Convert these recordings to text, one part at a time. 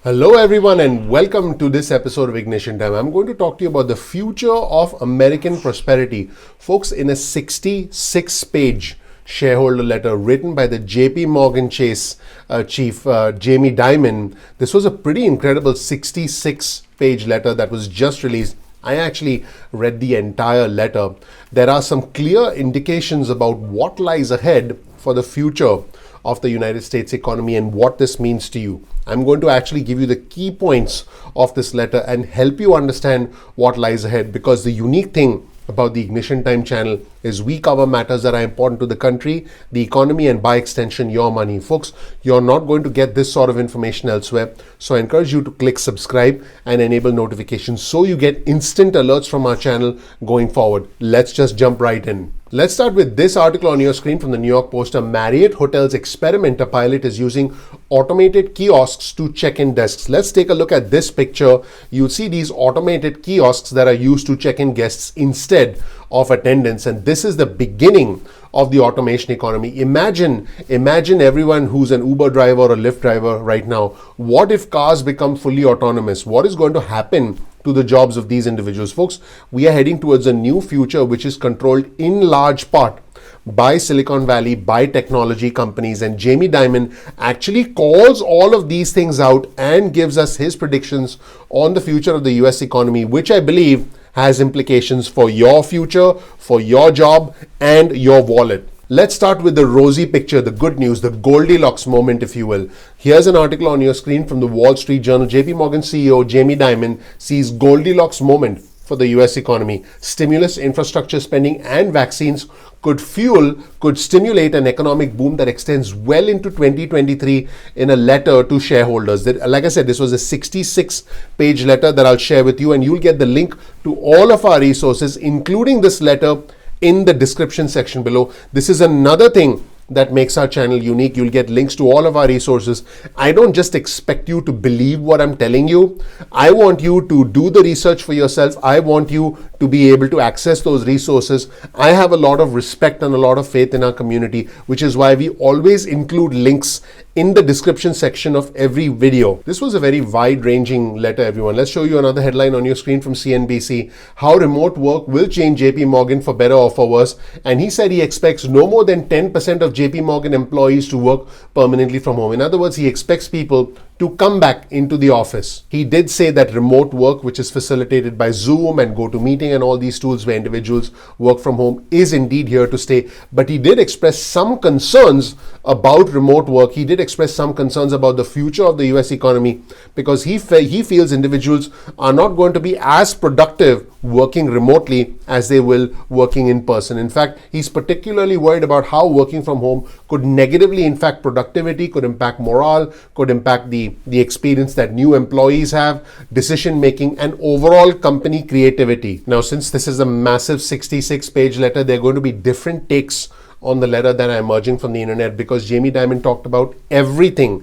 Hello everyone and welcome to this episode of Ignition Time. I'm going to talk to you about the future of American prosperity. Folks, in a 66-page shareholder letter written by the JPMorgan Chase chief, Jamie Dimon, this was a pretty incredible 66-page letter that was just released. I actually read the entire letter. There are some clear indications about what lies ahead for the future of the United States economy and what this means to you. I'm going to actually give you the key points of this letter and help you understand what lies ahead, because the unique thing about the Ignition Time channel is we cover matters that are important to the country, the economy, and by extension, your money. Folks, you're not going to get this sort of information elsewhere. So I encourage you to click subscribe and enable notifications so you get instant alerts from our channel going forward. Let's just jump right in. Let's start with this article on your screen from the New York Post. A Marriott Hotels experimenter pilot is using automated kiosks to check-in desks. Let's take a look at this picture. You'll see these automated kiosks that are used to check in guests instead of attendants. And this is the beginning of the automation economy. Imagine everyone who's an Uber driver or a Lyft driver right now. What if cars become fully autonomous? What is going to happen to the jobs of these individuals? Folks, we are heading towards a new future which is controlled in large part by Silicon Valley, by technology companies, and Jamie Dimon actually calls all of these things out and gives us his predictions on the future of the US economy, which I believe has implications for your future, for your job, and your wallet. Let's start with the rosy picture, the good news, the Goldilocks moment, if you will. Here's an article on your screen from the Wall Street Journal. JPMorgan CEO Jamie Dimon sees Goldilocks moment for the US economy. Stimulus, infrastructure spending, and vaccines could stimulate an economic boom that extends well into 2023 in a letter to shareholders. Like I said, this was a 66-page letter that I'll share with you, and you'll get the link to all of our resources, including this letter, in the description section below. This is another thing that makes our channel unique. You'll get links to all of our resources. I don't just expect you to believe what I'm telling you. I want you to do the research for yourself. I want you to be able to access those resources. I have a lot of respect and a lot of faith in our community, which is why we always include links in the description section of every video. This was a very wide-ranging letter, everyone. Let's show you another headline on your screen from CNBC. How remote work will change JPMorgan for better or for worse. And he said he expects no more than 10% of JPMorgan employees to work permanently from home. In other words, he expects people to come back into the office. He did say that remote work, which is facilitated by Zoom and GoToMeeting and all these tools where individuals work from home, is indeed here to stay. But he did express some concerns about remote work. He did express some concerns about the future of the US economy, because he feels individuals are not going to be as productive working remotely as they will working in person. In fact, he's particularly worried about how working from home could negatively impact productivity, could impact morale, could impact the experience that new employees have, decision making, and overall company creativity. Now, since this is a massive 66-page letter, there are going to be different takes on the letter that are emerging from the internet, because Jamie Dimon talked about everything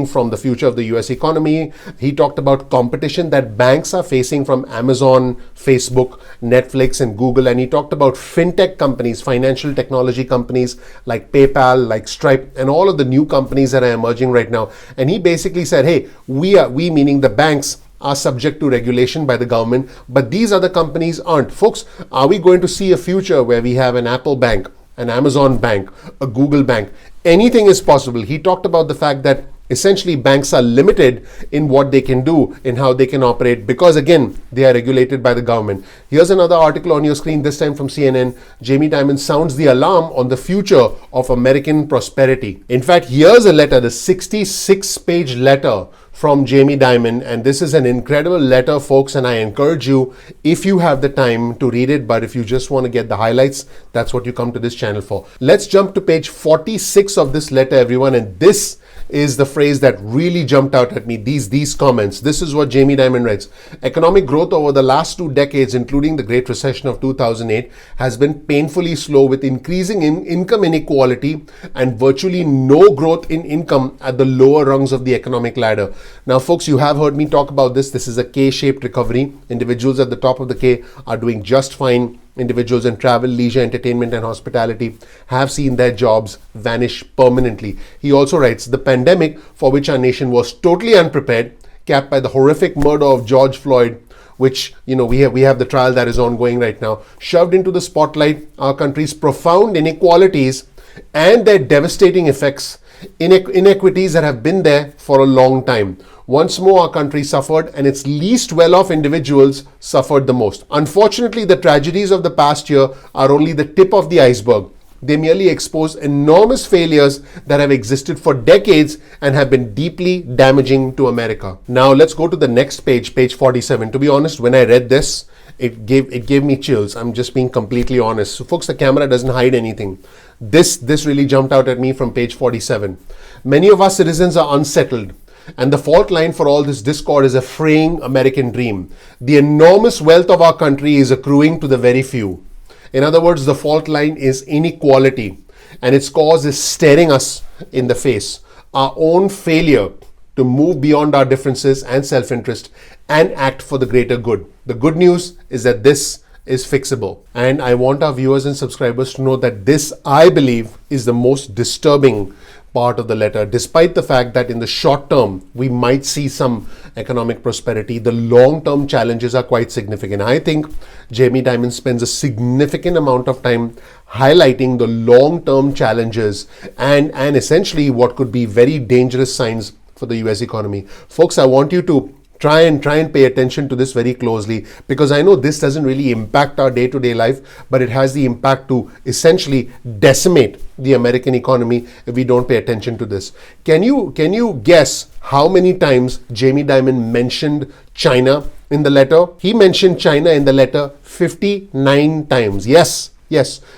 from the future of the US economy. He talked about competition that banks are facing from Amazon, Facebook, Netflix, and Google. And he talked about fintech companies, financial technology companies like PayPal, like Stripe, and all of the new companies that are emerging right now. And he basically said, hey, we meaning the banks, are subject to regulation by the government, but these other companies aren't. Folks, are we going to see a future where we have an Apple bank, an Amazon bank, a Google bank? Anything is possible. He talked about the fact that essentially banks are limited in what they can do, in how they can operate, because again, they are regulated by the government. Here's another article on your screen, this time from CNN. Jamie Dimon sounds the alarm on the future of American prosperity. In fact, here's a letter, the 66-page letter from Jamie Dimon, and this is an incredible letter, folks, and I encourage you, if you have the time, to read it. But if you just want to get the highlights, that's what you come to this channel for. Let's jump to page 46 of this letter, everyone, and this is the phrase that really jumped out at me, these comments. This is what Jamie Dimon writes. Economic growth over the last 2 decades, including the Great Recession of 2008, has been painfully slow, with increasing income inequality and virtually no growth in income at the lower rungs of the economic ladder. Now, folks, you have heard me talk about this. This is a K-shaped recovery. Individuals at the top of the K are doing just fine. individuals in travel, leisure, entertainment, and hospitality have seen their jobs vanish permanently. He also writes, the pandemic, for which our nation was totally unprepared, capped by the horrific murder of George Floyd, which, we have the trial that is ongoing right now, shoved into the spotlight our country's profound inequalities and their devastating effects, inequities that have been there for a long time. Once more, our country suffered, and its least well-off individuals suffered the most. Unfortunately, the tragedies of the past year are only the tip of the iceberg. They merely expose enormous failures that have existed for decades and have been deeply damaging to America. Now, let's go to the next page, page 47. To be honest, when I read this, it gave me chills. I'm just being completely honest. So, folks, the camera doesn't hide anything. This really jumped out at me from page 47. Many of our citizens are unsettled, and the fault line for all this discord is a fraying American dream. The enormous wealth of our country is accruing to the very few. In other words, the fault line is inequality, and its cause is staring us in the face. Our own failure to move beyond our differences and self-interest and act for the greater good. The good news is that this is fixable. And I want our viewers and subscribers to know that this, I believe, is the most disturbing part of the letter. Despite the fact that in the short term, we might see some economic prosperity, the long-term challenges are quite significant. I think Jamie Dimon spends a significant amount of time highlighting the long-term challenges and essentially what could be very dangerous signs for the US economy. Folks, I want you to try and pay attention to this very closely, because I know this doesn't really impact our day-to-day life, but it has the impact to essentially decimate the American economy if we don't pay attention to this. Can you guess how many times Jamie Dimon mentioned China in the letter? He mentioned China in the letter 59 times. Yes,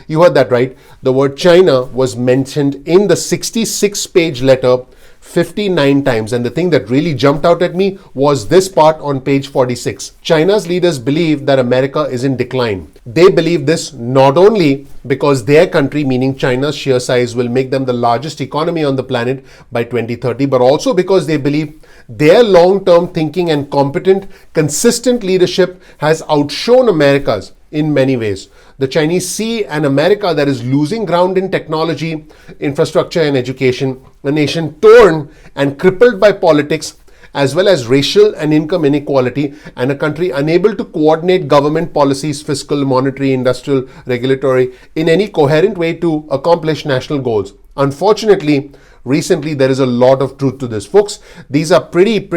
you heard that right. The word China was mentioned in the 66-page letter 59 times. And the thing that really jumped out at me was this part on page 46. China's leaders believe that America is in decline. They believe this not only because their country, meaning China's sheer size, will make them the largest economy on the planet by 2030, but also because they believe their long-term thinking and competent, consistent leadership has outshone America's in many ways. The Chinese see an America that is losing ground in technology, infrastructure, and education, a nation torn and crippled by politics, as well as racial and income inequality, and a country unable to coordinate government policies, fiscal, monetary, industrial, regulatory, in any coherent way to accomplish national goals. Unfortunately, recently there is a lot of truth to this. Folks, these are pretty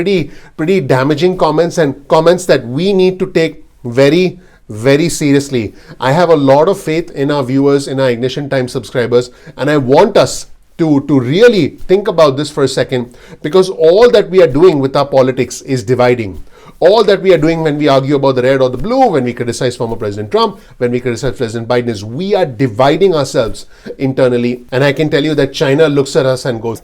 damaging comments, and comments that we need to take very seriously. I have a lot of faith in our viewers, in our Ignition Time subscribers, and I want us to really think about this for a second, because all that we are doing with our politics is dividing. All that we are doing when we argue about the red or the blue, when we criticize former President Trump, when we criticize President Biden, is we are dividing ourselves internally. And I can tell you that China looks at us and goes,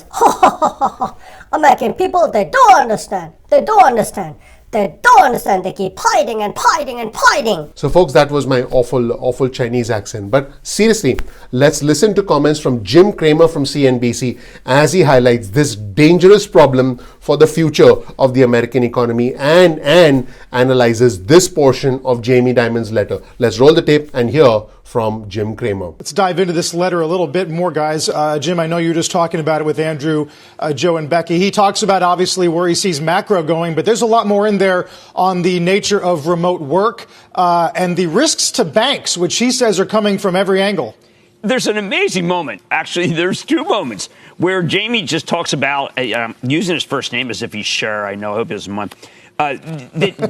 American people, they don't understand. They don't understand. They don't understand. They keep hiding and hiding and hiding. So folks, that was my awful Chinese accent. But seriously, let's listen to comments from Jim Cramer from CNBC as he highlights this dangerous problem for the future of the American economy and analyzes this portion of Jamie Dimon's letter. Let's roll the tape and hear from Jim Cramer. Let's dive into this letter a little bit more, guys. Jim, I know you were just talking about it with Andrew, Joe, and Becky. He talks about obviously where he sees macro going, but there's a lot more in there on the nature of remote work and the risks to banks, which he says are coming from every angle. There's an amazing moment. Actually, there's two moments where Jamie just talks about using his first name as if he's sure. I know. I hope he doesn't mind.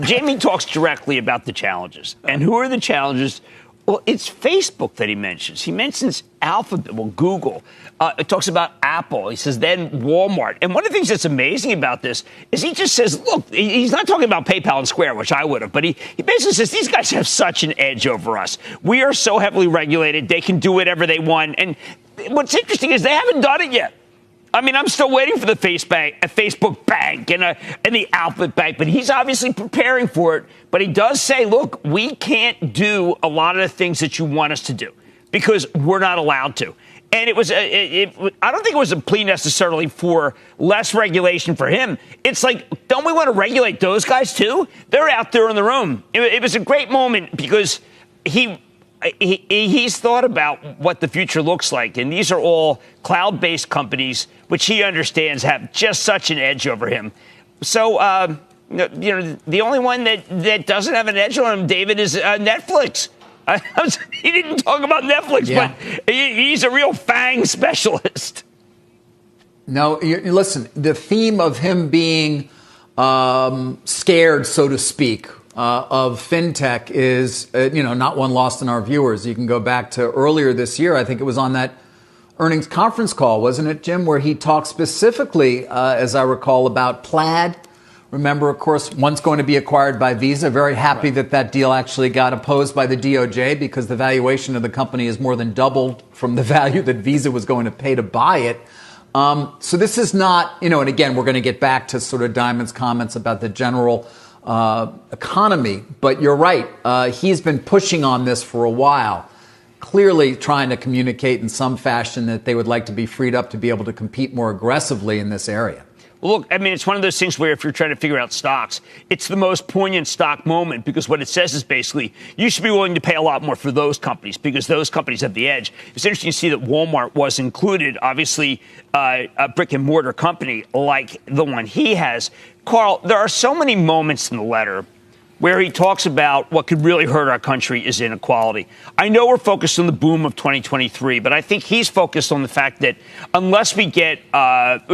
Jamie talks directly about the challenges. And who are the challenges? Well, it's Facebook that he mentions. He mentions Alphabet, Google. It talks about Apple. He says then Walmart. And one of the things that's amazing about this is he just says, look, he's not talking about PayPal and Square, which I would have, but he basically says these guys have such an edge over us. We are so heavily regulated. They can do whatever they want. And what's interesting is they haven't done it yet. I mean, I'm still waiting for the Facebook bank and the Alphabet bank, but he's obviously preparing for it. But he does say, look, we can't do a lot of the things that you want us to do because we're not allowed to. And I don't think it was a plea necessarily for less regulation for him. It's like, don't we want to regulate those guys too? They're out there on their own. It was a great moment because he he's thought about what the future looks like, and these are all cloud-based companies, which he understands have just such an edge over him. So, the only one that doesn't have an edge on him, David, is Netflix. He didn't talk about Netflix, but he's a real FANG specialist. No, listen, the theme of him being scared, so to speak, of fintech is, not one lost on our viewers. You can go back to earlier this year. I think it was on that earnings conference call, wasn't it, Jim, where he talked specifically, as I recall, about Plaid. Remember, of course, one's going to be acquired by Visa. Very happy that deal actually got opposed by the DOJ because the valuation of the company is more than doubled from the value that Visa was going to pay to buy it. So this is not, and again, we're going to get back to sort of Dimon's comments about the general economy. But you're right. He's been pushing on this for a while, clearly trying to communicate in some fashion that they would like to be freed up to be able to compete more aggressively in this area. Well, look, I mean, it's one of those things where if you're trying to figure out stocks, it's the most poignant stock moment because what it says is basically you should be willing to pay a lot more for those companies because those companies have the edge. It's interesting to see that Walmart was included, obviously a brick and mortar company like the one he has. Carl, there are so many moments in the letter where he talks about what could really hurt our country is inequality. I know we're focused on the boom of 2023, but I think he's focused on the fact that unless we get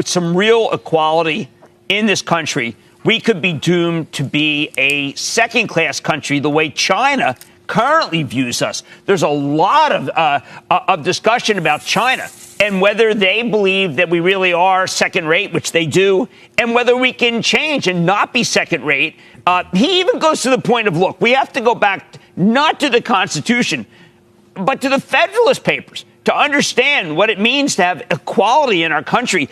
some real equality in this country, we could be doomed to be a second-class country the way China currently views us. There's a lot of discussion about China and whether they believe that we really are second rate, which they do, and whether we can change and not be second rate. He even goes to the point of, look, we have to go back not to the Constitution, but to the Federalist Papers to understand what it means to have equality in our country.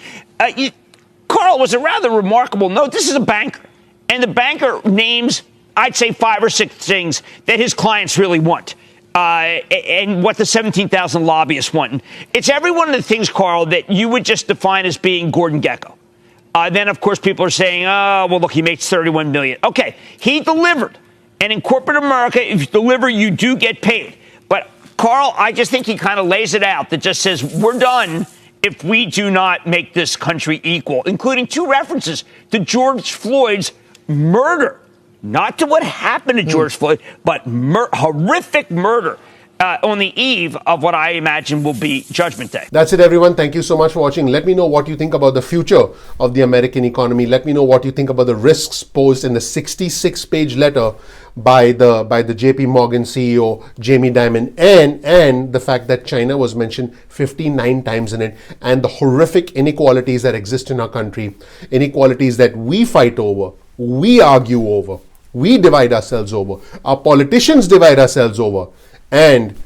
Carl, was a rather remarkable note. This is a banker, and the banker names, I'd say, 5 or 6 things that his clients really want. And what the 17,000 lobbyists want. And it's every one of the things, Carl, that you would just define as being Gordon Gekko. Then, of course, people are saying, oh, well, look, he makes $31 million. OK, he delivered. And in corporate America, if you deliver, you do get paid. But, Carl, I just think he kind of lays it out that just says we're done if we do not make this country equal, including 2 references to George Floyd's murder. Not to what happened to George Floyd, but horrific murder on the eve of what I imagine will be Judgment Day. That's it, everyone. Thank you so much for watching. Let me know what you think about the future of the American economy. Let me know what you think about the risks posed in the 66-page letter by the JPMorgan CEO, Jamie Dimon, and the fact that China was mentioned 59 times in it, and the horrific inequalities that exist in our country, inequalities that we fight over, we argue over, we divide ourselves over, our politicians divide ourselves over, and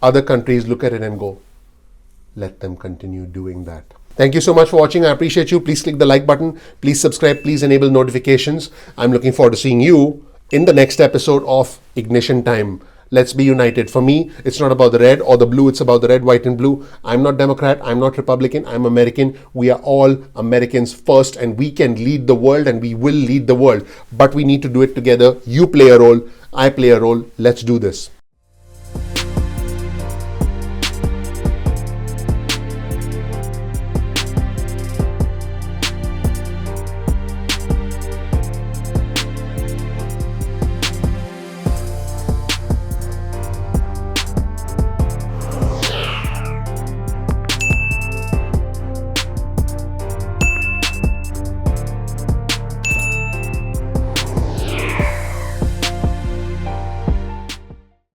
other countries look at it and go, let them continue doing that. Thank you so much for watching. I appreciate you. Please click the like button. Please subscribe. Please enable notifications. I'm looking forward to seeing you in the next episode of Ignition Time. Let's be united. For me, it's not about the red or the blue. It's about the red, white, and blue. I'm not Democrat. I'm not Republican. I'm American. We are all Americans first, and we can lead the world, and we will lead the world. But we need to do it together. You play a role. I play a role. Let's do this.